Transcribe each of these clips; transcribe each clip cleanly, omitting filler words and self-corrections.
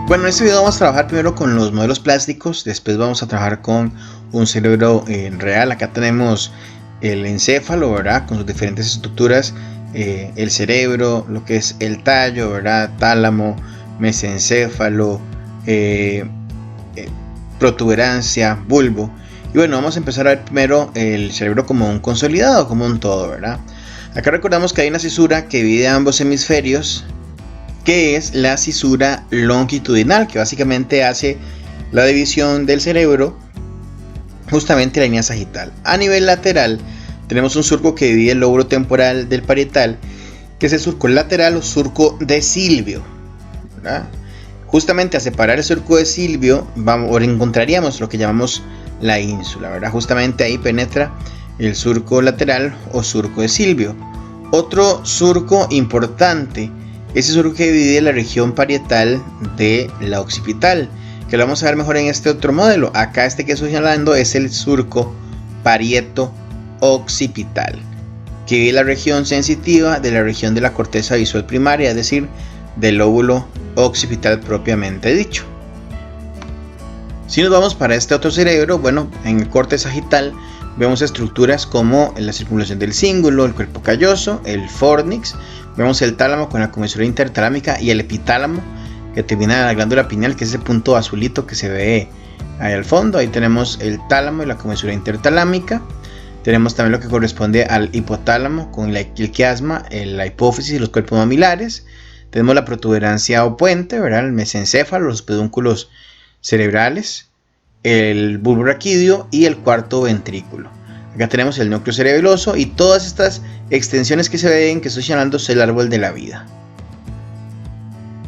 Bueno, en este video vamos a trabajar primero con los modelos plásticos, después vamos a trabajar con un cerebro real. Acá tenemos el encéfalo, ¿verdad? Con sus diferentes estructuras, el cerebro, lo que es el tallo, ¿verdad? Tálamo, mesencéfalo, protuberancia, bulbo. Y bueno, vamos a empezar a ver primero el cerebro como un consolidado, como un todo, ¿verdad? Acá recordamos que hay una cisura que divide ambos hemisferios, que es la cisura longitudinal, que básicamente hace la división del cerebro justamente en la línea sagital. A nivel lateral tenemos un surco que divide el lóbulo temporal del parietal, que es el surco lateral o surco de Silvio, ¿verdad? Justamente a separar el surco de Silvio encontraríamos lo que llamamos la ínsula, ¿verdad? Justamente ahí penetra el surco lateral o surco de Silvio. Otro surco importante, ese surco que divide la región parietal de la occipital, que lo vamos a ver mejor en este otro modelo. Acá este que estoy señalando es el surco parieto-occipital, que divide la región sensitiva de la región de la corteza visual primaria, es decir, del lóbulo occipital propiamente dicho. Si nos vamos para este otro cerebro, bueno, en el corte sagital vemos estructuras como la circulación del cíngulo, el cuerpo calloso, el fornix, vemos el tálamo con la comisura intertalámica y el epitálamo que termina en la glándula pineal, que es ese punto azulito que se ve ahí al fondo. Ahí tenemos el tálamo y la comisura intertalámica. Tenemos también lo que corresponde al hipotálamo con el quiasma, la hipófisis y los cuerpos mamilares. Tenemos la protuberancia o puente, ¿verdad? El mesencéfalo, los pedúnculos cerebrales, el bulbo raquídeo y el cuarto ventrículo. Acá tenemos el núcleo cerebeloso y todas estas extensiones que se ven, que estoy señalando, es el árbol de la vida.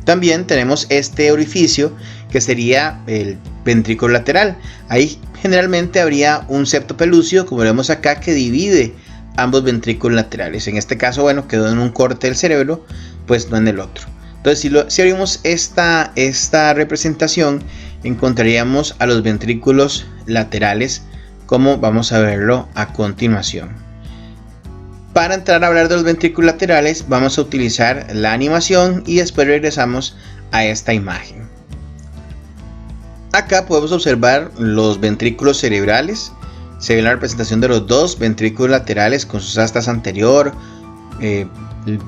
También tenemos este orificio que sería el ventrículo lateral. Ahí generalmente habría un septo pelúcido, como vemos acá, que divide ambos ventrículos laterales. En este caso, bueno, quedó en un corte del cerebro, pues no en el otro. Entonces, si abrimos esta representación, encontraríamos a los ventrículos laterales, como vamos a verlo a continuación. Para entrar a hablar de los ventrículos laterales, vamos a utilizar la animación y después regresamos a esta imagen. Acá podemos observar los ventrículos cerebrales. Se ve la representación de los dos ventrículos laterales con sus astas anterior,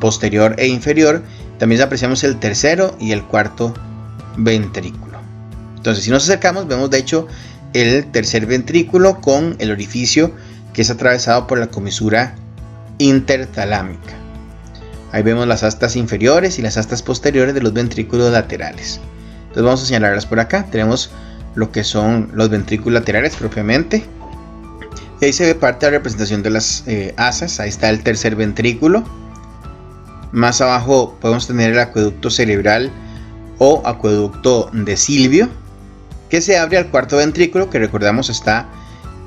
posterior e inferior. También apreciamos el tercero y el cuarto ventrículo. Entonces, si nos acercamos, vemos de hecho el tercer ventrículo con el orificio que es atravesado por la comisura intertalámica. Ahí vemos las astas inferiores y las astas posteriores de los ventrículos laterales. Entonces vamos a señalarlas por acá. Tenemos lo que son los ventrículos laterales propiamente. Y ahí se ve parte de la representación de las asas. Ahí está el tercer ventrículo. Más abajo podemos tener el acueducto cerebral o acueducto de Silvio, que se abre al cuarto ventrículo, que recordamos está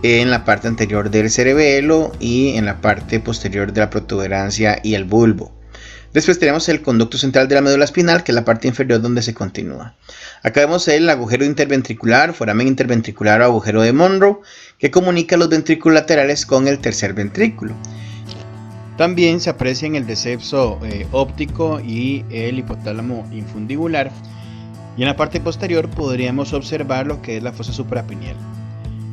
en la parte anterior del cerebelo y en la parte posterior de la protuberancia y el bulbo. Después tenemos el conducto central de la médula espinal, que es la parte inferior donde se continúa. Acá vemos el agujero interventricular, foramen interventricular o agujero de Monro, que comunica los ventrículos laterales con el tercer ventrículo. También se aprecia en el decepso óptico y el hipotálamo infundibular. Y en la parte posterior podríamos observar lo que es la fosa suprapineal.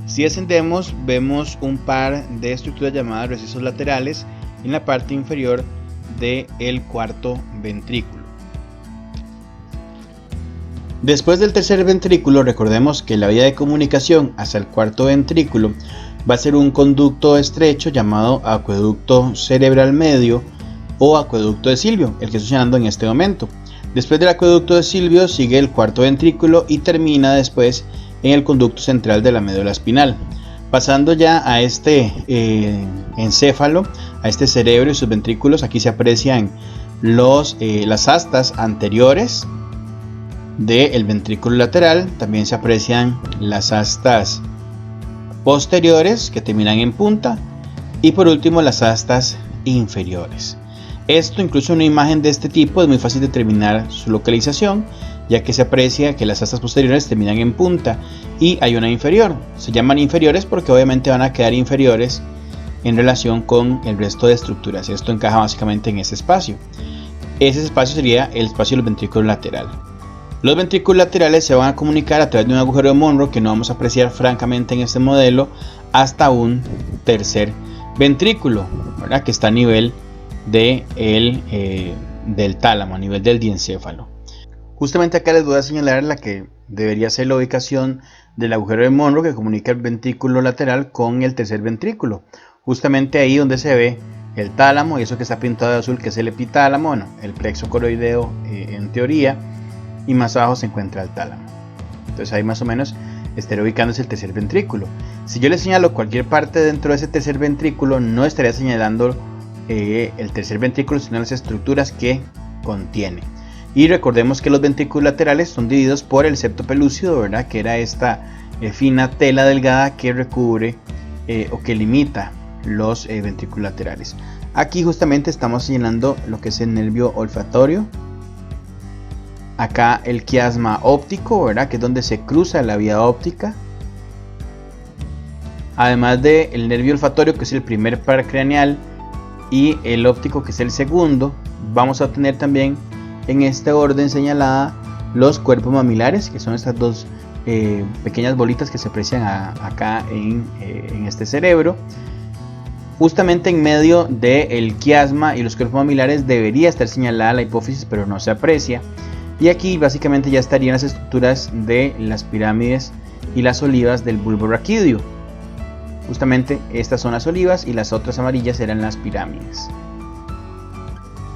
Si descendemos, vemos un par de estructuras llamadas recesos laterales en la parte inferior del cuarto ventrículo. Después del tercer ventrículo, recordemos que la vía de comunicación hacia el cuarto ventrículo va a ser un conducto estrecho llamado acueducto cerebral medio o acueducto de Silvio, el que estoy señalando en este momento. Después del acueducto de Silvio sigue el cuarto ventrículo y termina después en el conducto central de la médula espinal. Pasando ya a este encéfalo, a este cerebro y sus ventrículos, aquí se aprecian las astas anteriores del ventrículo lateral. También se aprecian las astas posteriores que terminan en punta y por último las astas inferiores. Esto, incluso en una imagen de este tipo, es muy fácil determinar su localización, ya que se aprecia que las astas posteriores terminan en punta y hay una inferior. Se llaman inferiores porque obviamente van a quedar inferiores en relación con el resto de estructuras. Esto encaja básicamente en ese espacio. Ese espacio sería el espacio del ventrículo lateral. Los ventrículos laterales se van a comunicar a través de un agujero de Monro que no vamos a apreciar francamente en este modelo hasta un tercer ventrículo, ¿verdad? Que está a nivel del tálamo, a nivel del diencéfalo. Justamente acá les voy a señalar la que debería ser la ubicación del agujero de Monro que comunica el ventrículo lateral con el tercer ventrículo. Justamente ahí donde se ve el tálamo y eso que está pintado de azul que es el epitálamo, bueno, el plexo coroideo en teoría, y más abajo se encuentra el tálamo. Entonces ahí más o menos estaría ubicándose el tercer ventrículo. Si yo le señalo cualquier parte dentro de ese tercer ventrículo, no estaría señalando el tercer ventrículo, sino las estructuras que contiene. Y recordemos que los ventrículos laterales son divididos por el septo pelúcido, ¿verdad? Que era esta fina tela delgada que recubre o que limita los ventrículos laterales. Aquí justamente estamos señalando lo que es el nervio olfatorio. Acá el quiasma óptico, ¿verdad? Que es donde se cruza la vía óptica. Además del nervio olfatorio, que es el primer par craneal, y el óptico, que es el segundo, vamos a obtener también en este orden señalada los cuerpos mamilares, que son estas dos pequeñas bolitas que se aprecian acá en este cerebro. Justamente en medio del quiasma y los cuerpos mamilares debería estar señalada la hipófisis, pero no se aprecia. Y aquí básicamente ya estarían las estructuras de las pirámides y las olivas del bulbo raquídeo. Justamente estas son las olivas y las otras amarillas eran las pirámides.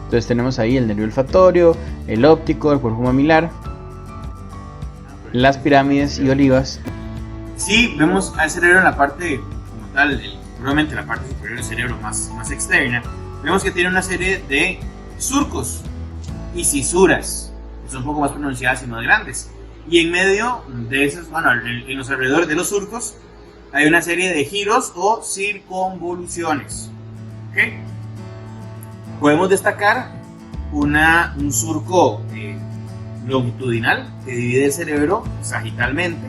Entonces tenemos ahí el nervio olfatorio, el óptico, el cuerpo mamilar, las pirámides y olivas. Sí, vemos al cerebro en la parte como tal, probablemente la parte superior del cerebro más externa. Vemos que tiene una serie de surcos y cisuras, que son un poco más pronunciadas y más grandes. Y en medio de esos, bueno, en los alrededores de los surcos, hay una serie de giros o circunvoluciones. ¿Okay? Podemos destacar un surco longitudinal que divide el cerebro sagitalmente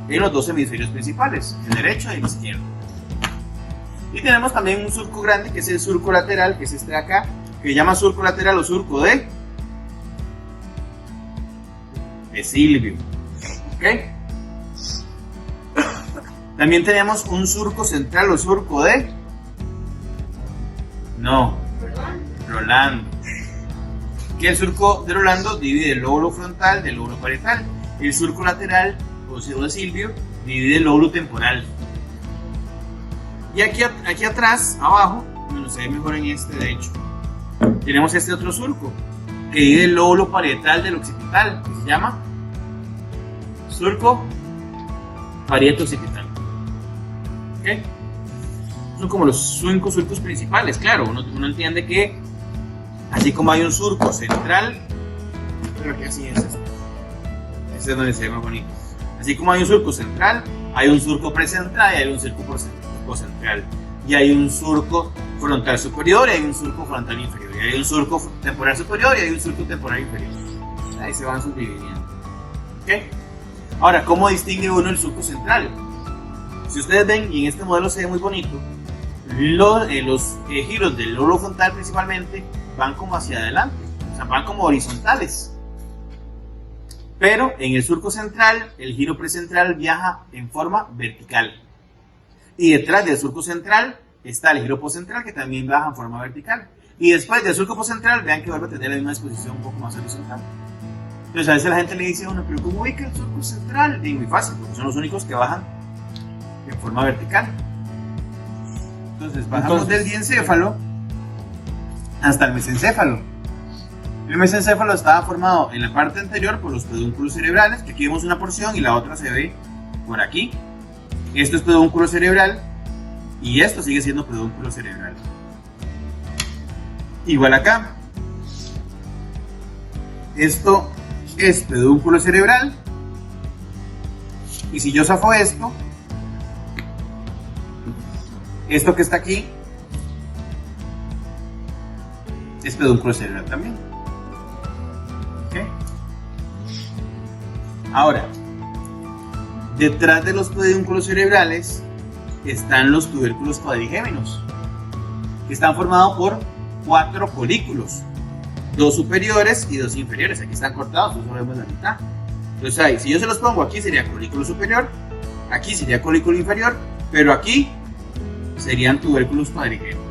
en los dos hemisferios principales, el derecho y el izquierdo. Y tenemos también un surco grande que es el surco lateral, que es este de acá, que se llama surco lateral o surco de Silvio. ¿Okay? También tenemos un surco central o surco de Rolando. Que el surco de Rolando divide el lóbulo frontal del lóbulo parietal. El surco lateral o de Silvio divide el lóbulo temporal. Y aquí atrás, abajo, bueno, se ve mejor en este de hecho, tenemos este otro surco que divide el lóbulo parietal del occipital, que se llama surco parieto-occipital. ¿Okay? Son como los 5 surcos principales. Claro, uno entiende que así como hay un surco central, creo que así es este es donde se ve más bonito. Así como hay un surco central, hay un surco precentral y hay un surco central. Y hay un surco frontal superior y hay un surco frontal inferior. Y hay un surco temporal superior y hay un surco temporal inferior. Ahí se van subdividiendo. ¿Okay? Ahora, ¿cómo distingue uno el surco central? Si ustedes ven, y en este modelo se ve muy bonito, los giros del lóbulo frontal principalmente van como hacia adelante, o sea, van como horizontales. Pero en el surco central, el giro precentral viaja en forma vertical. Y detrás del surco central está el giro postcentral, que también viaja en forma vertical. Y después del surco postcentral, vean que vuelve a tener la misma disposición un poco más horizontal. Entonces a veces la gente le dice a uno, pero ¿cómo ubica el surco central? Y muy fácil, porque son los únicos que bajan en forma vertical. Entonces bajamos del diencéfalo hasta el mesencéfalo. El mesencéfalo estaba formado en la parte anterior por los pedúnculos cerebrales, que aquí vemos una porción y la otra se ve por aquí. Esto es pedúnculo cerebral y esto sigue siendo pedúnculo cerebral. Igual acá. Esto es pedúnculo cerebral. Y si yo zafo esto que está aquí es pedúnculo cerebral también. ¿Okay? Ahora, detrás de los pedúnculos cerebrales están los tubérculos cuadrigémenos, que están formados por 4 folículos, 2 superiores y 2 inferiores. Aquí están cortados, solo vemos la mitad. Entonces ahí, si yo se los pongo aquí sería colículo superior, aquí sería colículo inferior, pero aquí serían tubérculos cuadrigémenos.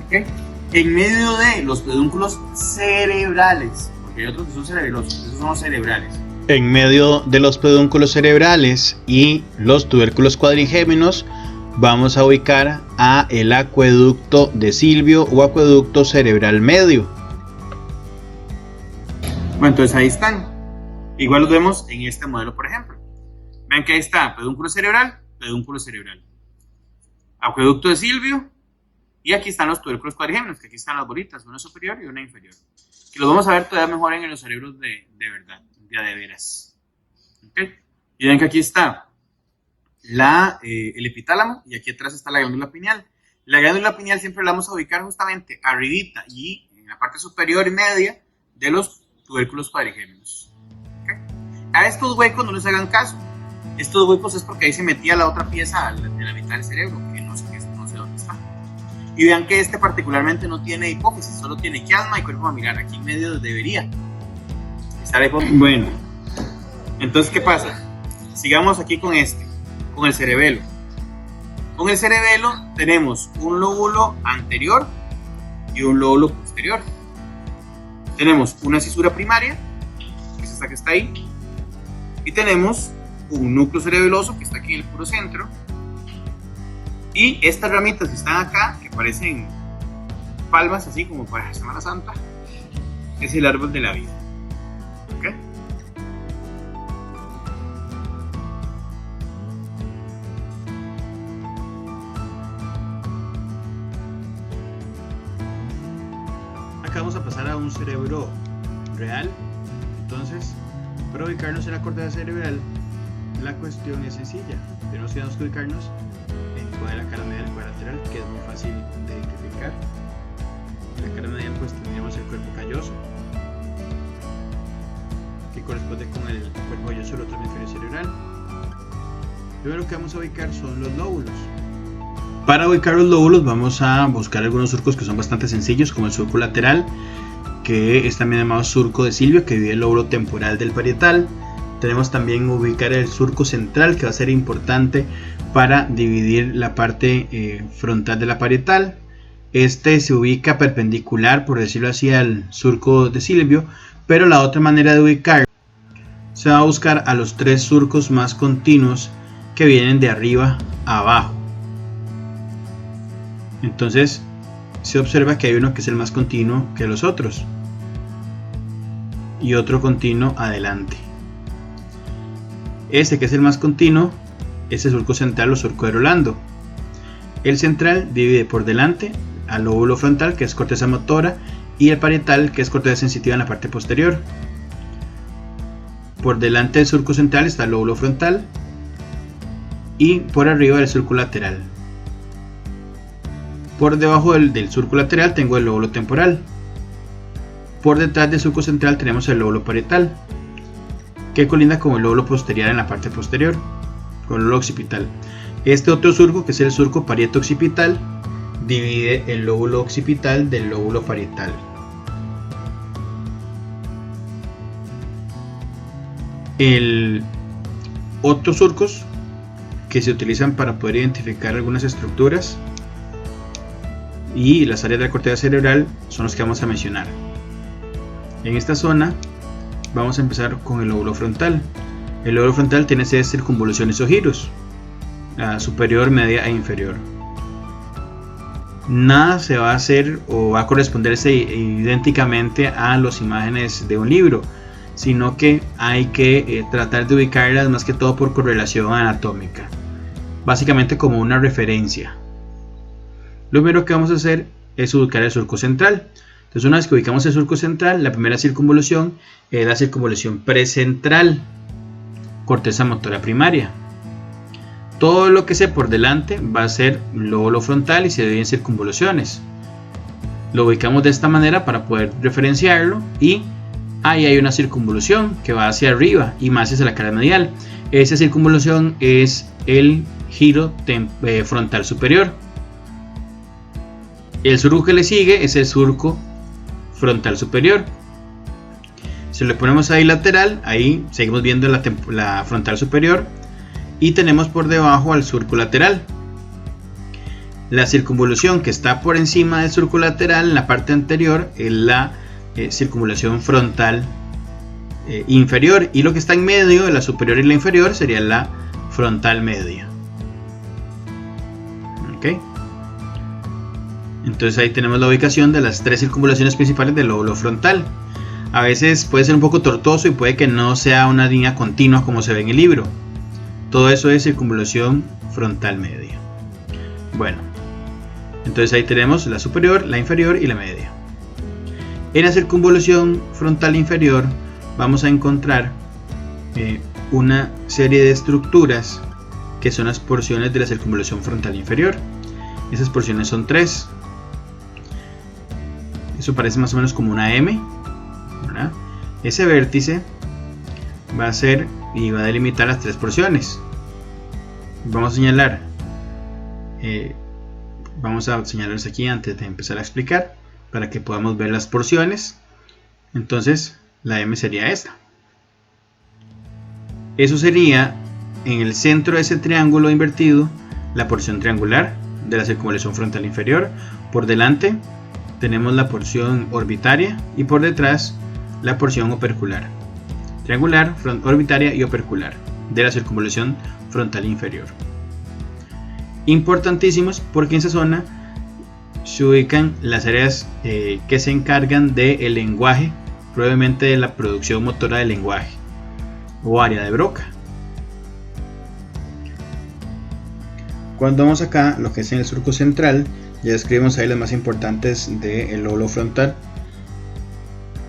¿Okay? En medio de los pedúnculos cerebrales, porque hay otros que son cerebelosos, esos son los cerebrales. En medio de los pedúnculos cerebrales y los tubérculos cuadrigémenos vamos a ubicar a el acueducto de Silvio o acueducto cerebral medio. Bueno, entonces ahí están. Igual los vemos en este modelo, por ejemplo. Vean que ahí está pedúnculo cerebral, acueducto de Silvio, y aquí están los tubérculos cuadrigémenos, que aquí están las bolitas, una superior y una inferior. Que los vamos a ver todavía mejor en los cerebros de verdad, de veras. ¿Okay? Y ven que aquí está el epitálamo y aquí atrás está la glándula pineal. La glándula pineal siempre la vamos a ubicar justamente arribita y en la parte superior y media de los tubérculos cuadrigémenos. ¿Okay? A estos huecos no les hagan caso. Estos huecos es porque ahí se metía la otra pieza de la mitad del cerebro, que no sé dónde está. Y vean que este particularmente no tiene hipófisis, solo tiene quiasma y cuerpo mamilar. Aquí en medio debería estar la hipófisis. Bueno, entonces ¿qué pasa? Sigamos aquí con el cerebelo. Con el cerebelo tenemos un lóbulo anterior y un lóbulo posterior. Tenemos una cisura primaria, que es esta que está ahí, y tenemos un núcleo cerebeloso que está aquí en el puro centro, y estas ramitas que están acá, que parecen palmas así como para Semana Santa, es el árbol de la vida. ¿Okay? Acá vamos a pasar a un cerebro real. Entonces, para ubicarnos en la corteza cerebral, la cuestión es sencilla. Tenemos que ubicarnos en cuál es la cara medial y cuál lateral, que es muy fácil de identificar. En la cara medial pues tendríamos el cuerpo calloso, que corresponde con el cuerpo calloso del otro hemisferio cerebral. Primero que vamos a ubicar son los lóbulos. Para ubicar los lóbulos vamos a buscar algunos surcos que son bastante sencillos, como el surco lateral, que es también llamado surco de Silvio, que divide el lóbulo temporal del parietal. Tenemos también ubicar el surco central, que va a ser importante para dividir la parte frontal de la parietal. Este se ubica perpendicular, por decirlo así, al surco de Silvio, pero la otra manera de ubicar se va a buscar a los tres surcos más continuos que vienen de arriba a abajo. Entonces se observa que hay uno que es el más continuo que los otros y otro continuo adelante. Este que es el más continuo es el surco central o surco de Rolando. El central divide por delante al lóbulo frontal, que es corteza motora, y el parietal, que es corteza sensitiva en la parte posterior. Por delante del surco central está el lóbulo frontal y por arriba el surco lateral. Por debajo del surco lateral tengo el lóbulo temporal. Por detrás del surco central tenemos el lóbulo parietal, que colinda con el lóbulo posterior en la parte posterior, con el lóbulo occipital. Este otro surco, que es el surco parieto-occipital, divide el lóbulo occipital del lóbulo parietal. Otros surcos que se utilizan para poder identificar algunas estructuras y las áreas de la corteza cerebral son los que vamos a mencionar. En esta zona vamos a empezar con el lóbulo frontal. El lóbulo frontal tiene 6 circunvoluciones o giros, la superior, media e inferior. Nada se va a hacer o va a corresponderse idénticamente a las imágenes de un libro, sino que hay que tratar de ubicarlas más que todo por correlación anatómica, básicamente como una referencia. Lo primero que vamos a hacer es ubicar el surco central. Entonces, una vez que ubicamos el surco central, la primera circunvolución es la circunvolución precentral, corteza motora primaria. Todo lo que esté por delante va a ser lóbulo frontal y se divide en circunvoluciones. Lo ubicamos de esta manera para poder referenciarlo, y ahí hay una circunvolución que va hacia arriba y más hacia la cara medial. Esa circunvolución es el giro frontal superior. El surco que le sigue es el surco frontal superior. Si le ponemos ahí lateral, ahí seguimos viendo la frontal superior y tenemos por debajo al surco lateral. La circunvolución que está por encima del surco lateral en la parte anterior es la circunvolución frontal inferior, y lo que está en medio de la superior y la inferior sería la frontal media. ¿Okay? Entonces ahí tenemos la ubicación de las tres circunvalaciones principales del lóbulo frontal. A veces puede ser un poco tortuoso y puede que no sea una línea continua como se ve en el libro. Todo eso es circunvalación frontal media. Bueno, entonces ahí tenemos la superior, la inferior y la media. En la circunvalación frontal inferior vamos a encontrar una serie de estructuras que son las porciones de la circunvalación frontal inferior. Esas porciones son 3. Eso parece más o menos como una M, ¿verdad? Ese vértice va a ser y va a delimitar las 3 porciones. Vamos a señalar, vamos a señalarlos aquí antes de empezar a explicar para que podamos ver las porciones. Entonces la M sería esta. Eso sería en el centro de ese triángulo invertido la porción triangular de la circunvalación frontal inferior. Por delante tenemos la porción orbitaria y por detrás la porción opercular. Triangular, orbitaria y opercular de la circunvalación frontal inferior. Importantísimos porque en esa zona se ubican las áreas que se encargan del lenguaje, probablemente de la producción motora del lenguaje o área de Broca. Cuando vamos acá, lo que es en el surco central, ya describimos ahí las más importantes del lóbulo frontal.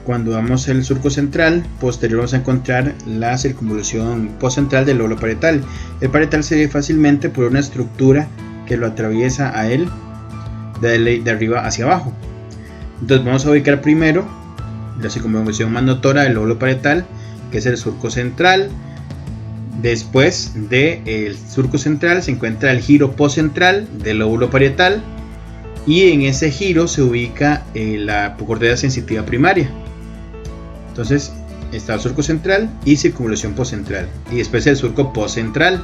Cuando vamos al surco central, posterior vamos a encontrar la circunvolución postcentral del lóbulo parietal. El parietal se ve fácilmente por una estructura que lo atraviesa a él de arriba hacia abajo. Entonces vamos a ubicar primero la circunvolución más notora del lóbulo parietal, que es el surco central. Después del surco central se encuentra el giro postcentral del lóbulo parietal, y en ese giro se ubica la corteza sensitiva primaria. Entonces está el surco central y circunvolución postcentral, y después el surco postcentral.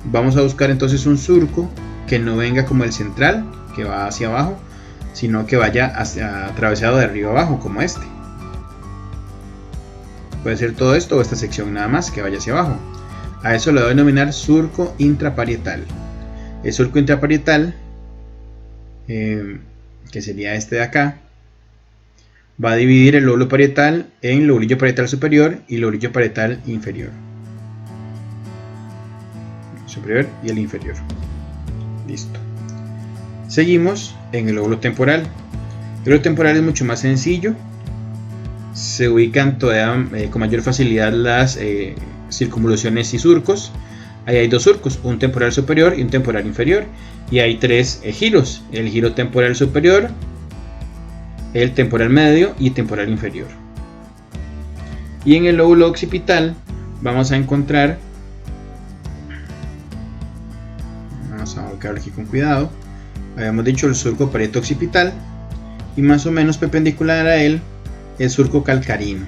Vamos a buscar entonces un surco que no venga como el central, que va hacia abajo, sino que vaya atravesado de arriba abajo, como este. Puede ser todo esto o esta sección nada más que vaya hacia abajo. A eso le voy a denominar surco intraparietal. El surco intraparietal, que sería este de acá, va a dividir el lóbulo parietal en lobulillo parietal superior y lobulillo parietal inferior. Superior y el inferior. Listo. Seguimos en el lóbulo temporal. El lóbulo temporal es mucho más sencillo. Se ubican todavía con mayor facilidad las circunvoluciones y surcos. Ahí hay 2 surcos, un temporal superior y un temporal inferior, y hay 3 giros: el giro temporal superior, el temporal medio y el temporal inferior. Y en el lóbulo occipital vamos a encontrar, vamos a ubicarlo aquí con cuidado, habíamos dicho el surco parieto occipital, y más o menos perpendicular a él el surco calcarino,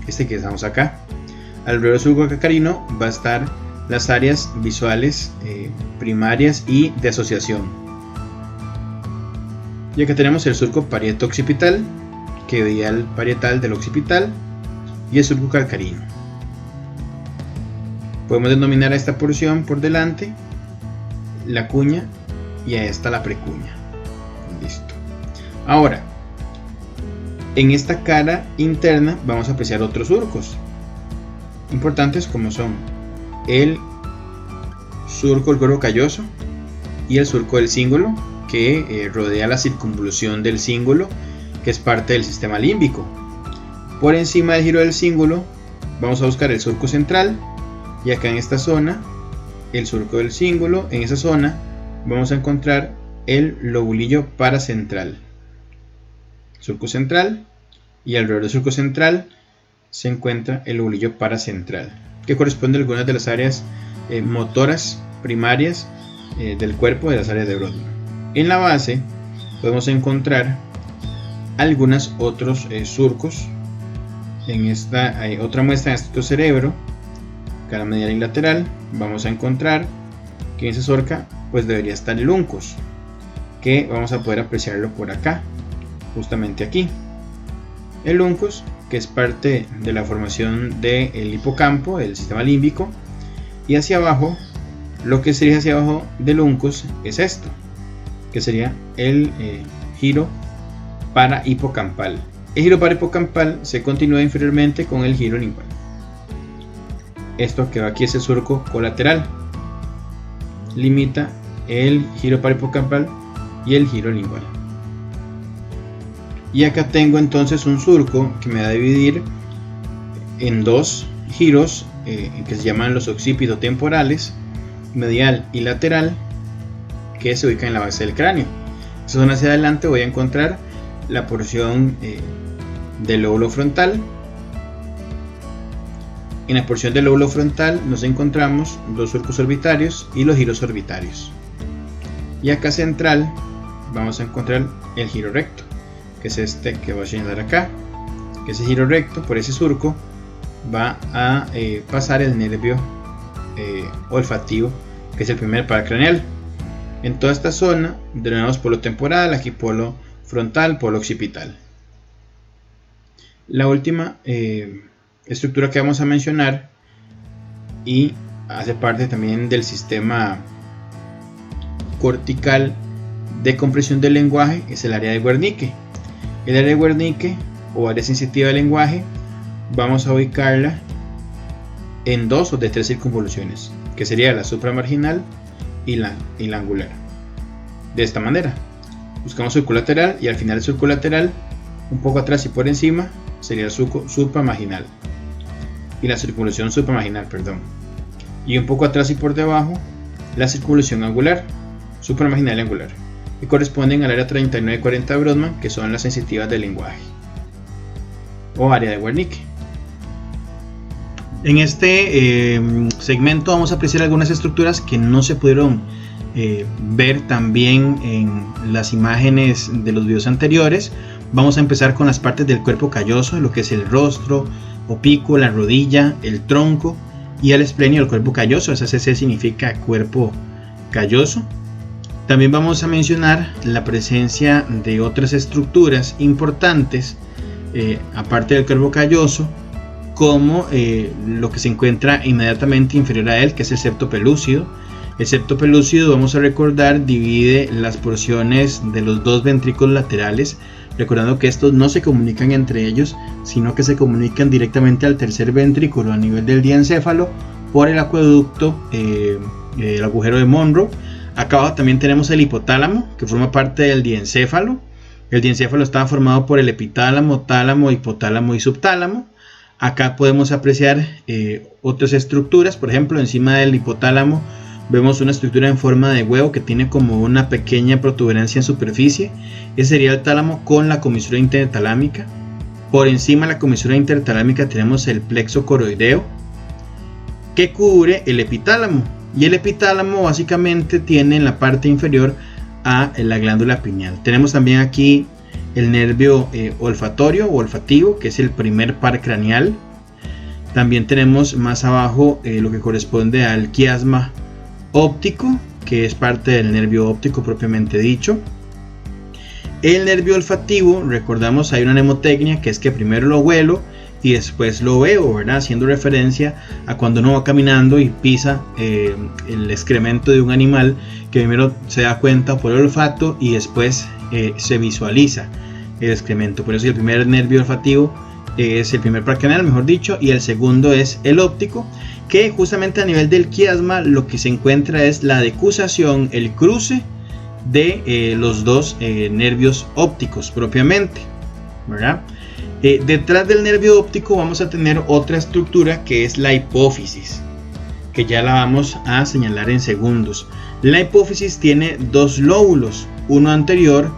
este que estamos acá. Alrededor del surco calcarino va a estar las áreas visuales primarias y de asociación. Y acá tenemos el surco parieto occipital, que veía el parietal del occipital, y el surco calcarino. Podemos denominar a esta porción por delante la cuña y a esta la precuña. Listo. Ahora, en esta cara interna vamos a apreciar otros surcos importantes, como son el surco del cuerpo calloso y el surco del cíngulo, que rodea la circunvolución del cíngulo, que es parte del sistema límbico. Por encima del giro del cíngulo vamos a buscar el surco central, y acá en esta zona el surco del cíngulo. En esa zona vamos a encontrar el lobulillo paracentral. Surco central, y alrededor del surco central se encuentra el lobulillo paracentral, que corresponde a algunas de las áreas motoras primarias del cuerpo, de las áreas de Brodmann. En la base podemos encontrar algunos otros surcos en esta otra muestra de nuestro cerebro, cara medial y lateral, vamos a encontrar que en esa zorca pues debería estar el uncus, que vamos a poder apreciarlo por acá, justamente aquí. El uncus, que es parte de la formación del hipocampo, del sistema límbico, y hacia abajo, lo que sería hacia abajo del uncus es esto, que sería el giro parahipocampal. El giro parahipocampal se continúa inferiormente con el giro lingual. Esto que va aquí es el surco colateral, limita el giro parahipocampal y el giro lingual. Y acá tengo entonces un surco que me va a dividir en dos giros que se llaman los occipito-temporales, medial y lateral, que se ubican en la base del cráneo. Si son hacia adelante voy a encontrar la porción del lóbulo frontal. En la porción del lóbulo frontal nos encontramos los surcos orbitarios y los giros orbitarios. Y acá central vamos a encontrar el giro recto, que es este que voy a señalar acá. Que ese giro recto, por ese surco, va a pasar el nervio olfativo, que es el primer paracraneal. En toda esta zona denominamos polo temporal, aquí polo frontal, polo occipital. La última estructura que vamos a mencionar, y hace parte también del sistema cortical de compresión del lenguaje, es el área de Wernicke. El área de Wernicke, o área sensitiva del lenguaje, vamos a ubicarla en dos o de tres circunvoluciones, que sería la supramarginal y la angular. De esta manera, buscamos surco lateral y al final del surco lateral, un poco atrás y por encima, sería el surco supramarginal y la circunvolución supramarginal, perdón. Y un poco atrás y por debajo, la circunvolución angular, supramarginal y angular, que corresponden al área 39 y 40 de Brodmann, que son las sensitivas del lenguaje, o área de Wernicke. En este segmento vamos a apreciar algunas estructuras que no se pudieron ver también en las imágenes de los videos anteriores. Vamos a empezar con las partes del cuerpo calloso, lo que es el rostro, opículo, la rodilla, el tronco y el esplenio del cuerpo calloso. Esa CC significa cuerpo calloso. También vamos a mencionar la presencia de otras estructuras importantes aparte del cuerpo calloso, como lo que se encuentra inmediatamente inferior a él, que es el septo pelúcido. El septo pelúcido, vamos a recordar, divide las porciones de los dos ventrículos laterales, recordando que estos no se comunican entre ellos, sino que se comunican directamente al tercer ventrículo a nivel del diencéfalo por el acueducto, el agujero de Monro. Acá abajo también tenemos el hipotálamo, que forma parte del diencéfalo. El diencéfalo está formado por el epitálamo, tálamo, hipotálamo y subtálamo. Acá podemos apreciar otras estructuras, por ejemplo, encima del hipotálamo vemos una estructura en forma de huevo que tiene como una pequeña protuberancia en superficie. Ese sería el tálamo con la comisura intertalámica. Por encima de la comisura intertalámica tenemos el plexo coroideo, que cubre el epitálamo. Y el epitálamo básicamente tiene en la parte inferior a la glándula pineal. Tenemos también aquí el nervio olfatorio o olfativo, que es el primer par craneal. También tenemos más abajo lo que corresponde al quiasma óptico, que es parte del nervio óptico propiamente dicho. El nervio olfativo, recordamos, hay una mnemotecnia que es que primero lo huelo y después lo veo, ¿verdad? Haciendo referencia a cuando uno va caminando y pisa el excremento de un animal, que primero se da cuenta por el olfato y después se visualiza el excremento. Por eso el primer nervio olfativo es el primer par craneal, mejor dicho, y el segundo es el óptico, que justamente a nivel del quiasma lo que se encuentra es la decusación, el cruce de los dos nervios ópticos propiamente, ¿verdad? Detrás del nervio óptico vamos a tener otra estructura que es la hipófisis, que ya la vamos a señalar en segundos. La hipófisis tiene dos lóbulos, uno anterior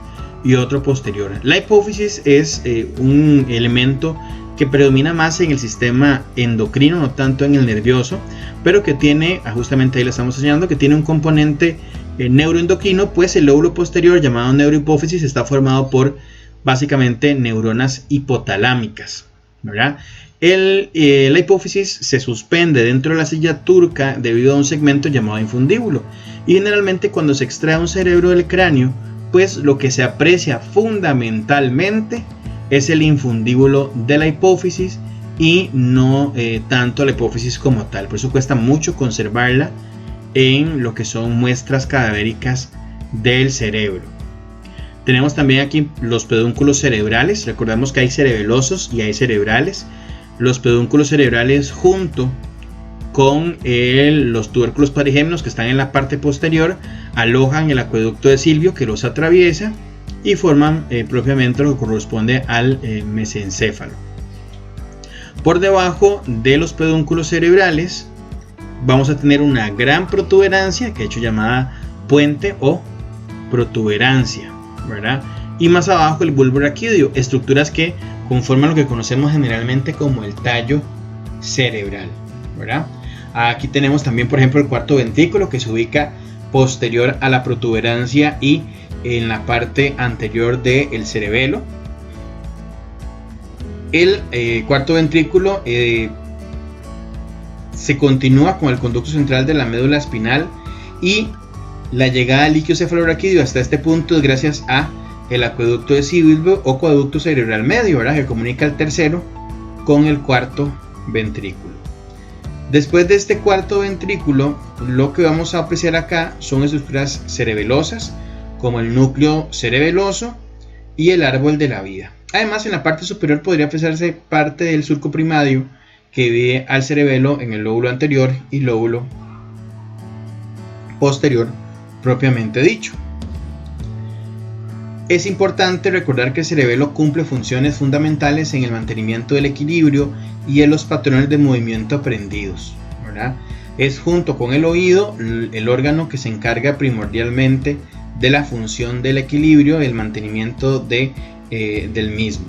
y otro posterior. La hipófisis es un elemento que predomina más en el sistema endocrino, no tanto en el nervioso, pero que tiene, justamente ahí le estamos señalando, que tiene un componente neuroendocrino, pues el lóbulo posterior, llamado neurohipófisis, está formado por básicamente neuronas hipotalámicas. ¿verdad? La hipófisis se suspende dentro de la silla turca debido a un segmento llamado infundíbulo, y generalmente cuando se extrae un cerebro del cráneo, pues lo que se aprecia fundamentalmente es el infundíbulo de la hipófisis y no tanto la hipófisis como tal. Por eso cuesta mucho conservarla en lo que son muestras cadavéricas del cerebro. Tenemos también aquí los pedúnculos cerebrales. Recordamos que hay cerebelosos y hay cerebrales. Los pedúnculos cerebrales junto con los tubérculos cuadrigémenos que están en la parte posterior alojan el acueducto de Silvio que los atraviesa y forman propiamente lo que corresponde al mesencéfalo. Por debajo de los pedúnculos cerebrales vamos a tener una gran protuberancia, que he hecho llamada puente o protuberancia, ¿verdad? Y más abajo el bulbo raquídeo, estructuras que conforman lo que conocemos generalmente como el tallo cerebral, ¿verdad? Aquí tenemos también, por ejemplo, el cuarto ventrículo, que se ubica posterior a la protuberancia y en la parte anterior del cerebelo. El cuarto ventrículo se continúa con el conducto central de la médula espinal, y la llegada del líquido cefalorraquídeo hasta este punto es gracias a el acueducto de Silvio o acueducto cerebral medio, ¿verdad? Que comunica el tercero con el cuarto ventrículo. Después de este cuarto ventrículo, lo que vamos a apreciar acá son estructuras cerebelosas, como el núcleo cerebeloso y el árbol de la vida. Además, en la parte superior podría apreciarse parte del surco primario que divide al cerebelo en el lóbulo anterior y lóbulo posterior propiamente dicho. Es importante recordar que el cerebelo cumple funciones fundamentales en el mantenimiento del equilibrio y en los patrones de movimiento aprendidos, ¿verdad? Es junto con el oído el órgano que se encarga primordialmente de la función del equilibrio y el mantenimiento del mismo.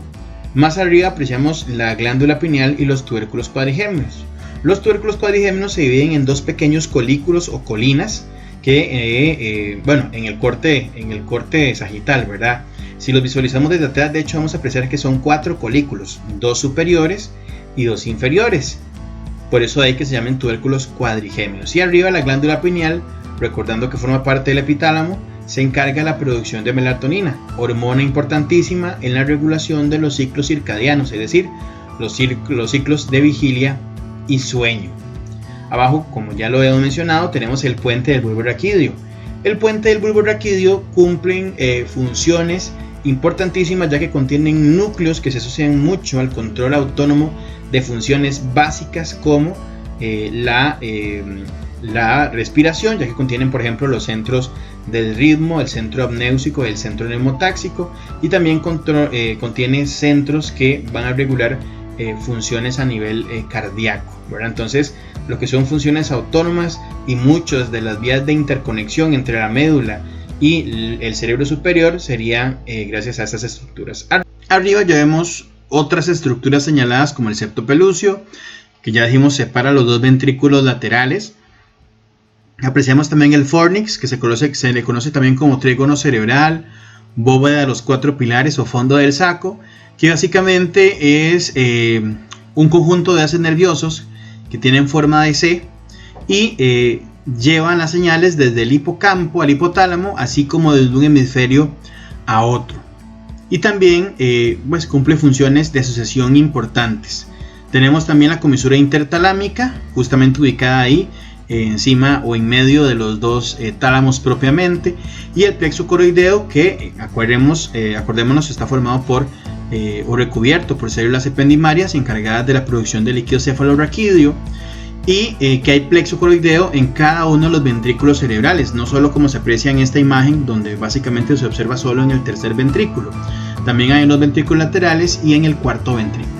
Más arriba apreciamos la glándula pineal y los tubérculos cuadrigémenos. Los tubérculos cuadrigémenos se dividen en dos pequeños colículos o colinas que, en el corte sagital, ¿verdad? Si los visualizamos desde atrás, de hecho vamos a apreciar que son 4 colículos, 2 superiores y 2 inferiores. Por eso hay que se llamen tubérculos cuadrigémenos. Y arriba la glándula pineal, recordando que forma parte del epitálamo, se encarga de la producción de melatonina, hormona importantísima en la regulación de los ciclos circadianos, es decir, los ciclos de vigilia y sueño. Abajo, como ya lo hemos mencionado, tenemos el puente del bulbo raquídeo. El puente del bulbo raquídeo cumplen funciones importantísimas, ya que contienen núcleos que se asocian mucho al control autónomo de funciones básicas como la respiración, ya que contienen, por ejemplo, los centros del ritmo, el centro apnéusico, el centro neumotáxico, y también contiene centros que van a regular funciones a nivel cardíaco, ¿verdad? Entonces, lo que son funciones autónomas y muchas de las vías de interconexión entre la médula y el cerebro superior serían gracias a estas estructuras. Arriba ya vemos otras estructuras señaladas como el septo pelúceo, que ya dijimos separa los dos ventrículos laterales. Apreciamos también el fornix, que se le conoce también como trígono cerebral, bóveda de los 4 pilares o fondo del saco, que básicamente es un conjunto de haces nerviosos que tienen forma de C y llevan las señales desde el hipocampo al hipotálamo, así como desde un hemisferio a otro. Y también cumple funciones de asociación importantes. Tenemos también la comisura intertalámica, justamente ubicada ahí, encima o en medio de los dos tálamos propiamente, y el plexo coroideo, que acordémonos está formado por o recubierto por células ependimarias encargadas de la producción de líquido cefalorraquídeo, y que hay plexo coroideo en cada uno de los ventrículos cerebrales, no solo como se aprecia en esta imagen donde básicamente se observa solo en el tercer ventrículo, también hay en los ventrículos laterales y en el cuarto ventrículo.